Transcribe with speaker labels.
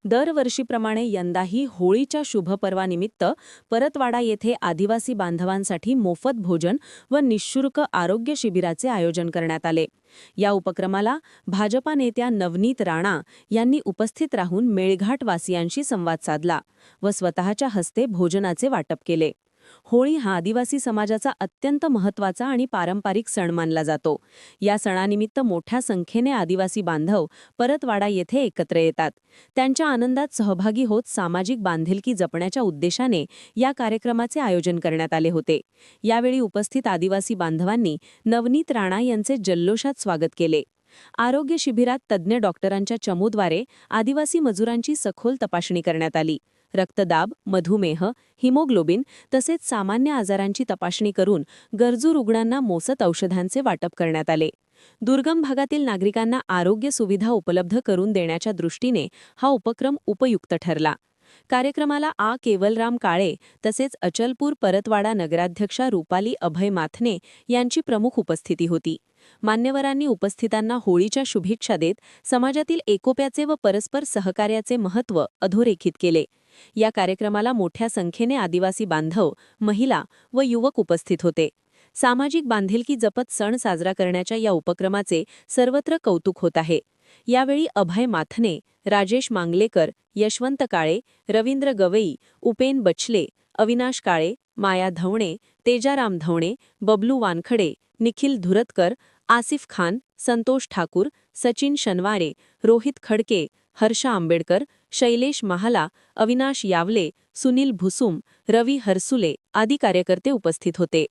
Speaker 1: दरवर्षीप्रमाणे यंदाही होळीच्या शुभपर्वानिमित्त परतवाडा येथे आदिवासी बांधवांसाठी मोफत भोजन व निःशुल्क आरोग्य शिबिराचे आयोजन करण्यात आले। या उपक्रमाला भाजपा नेत्या नवनीत राणा यांनी उपस्थित राहून मेळघाट वासियांशी संवाद साधला व स्वतःच्या हस्ते भोजनाचे वाटप केले। होळी हा आदिवासी समाजाचा अत्यंत महत्त्वाचा आणि पारंपरिक सण मानला जातो। या सणानिमित्त मोठ्या संख्येने आदिवासी बांधव परतवाडा येथे एकत्र येतात। त्यांच्या आनंदात सहभागी होत सामाजिक बांधिलकी जपण्याच्या उद्देशाने या कार्यक्रमाचे आयोजन करण्यात आले होते। यावेळी उपस्थित आदिवासी बांधवांनी नवनीत राणा यांचे जल्लोषात स्वागत केले। आरोग्य शिबिरात तज्ज्ञ डॉक्टरांच्या चमूद्वारे आदिवासी मजुरांची सखोल तपासणी करण्यात आली। रक्तदाब, मधुमेह, हिमोग्लोबिन तसेच सामान्य आजारांची तपासणी करून गरजू रुग्णांना मोफत औषधांचे वाटप करण्यात आले। दुर्गम भागातील नागरिकांना आरोग्य सुविधा उपलब्ध करून देण्याच्या दृष्टीने हा उपक्रम उपयुक्त ठरला। कार्यक्रमाला केवलराम काळे तसेच अचलपूर परतवाडा नगराध्यक्षा रुपाली अभय माथने यांची प्रमुख उपस्थिती होती। मान्यवरांनी उपस्थितांना होळीच्या शुभेच्छा देत समाजातील एकोप्याचे व परस्पर सहकार्याचे महत्त्व अधोरेखित केले। या कार्यक्रमाला मोठ्या संख्येने आदिवासी बांधव, महिला व युवक उपस्थित होते। सामाजिक बांधिलकी जपत सण साजरा करण्याच्या या उपक्रमाचे सर्वत्र कौतुक होत आहे। यावेळी अभय माथने, राजेश मांगलेकर, यशवंत काळे, रवींद्र गवई, उपेन बचले, अविनाश काळे, माया धवणे, तेजाराम धवणे, बबलू वानखडे, निखिल धुरतकर, आसिफ खान, संतोष ठाकूर, सचिन शनवारे, रोहित खडके, हर्ष आंबेडकर, शैलेश महाला, अविनाश यावले, सुनील भुसुम, रवी हरसुले आदी कार्यकर्ते उपस्थित होते।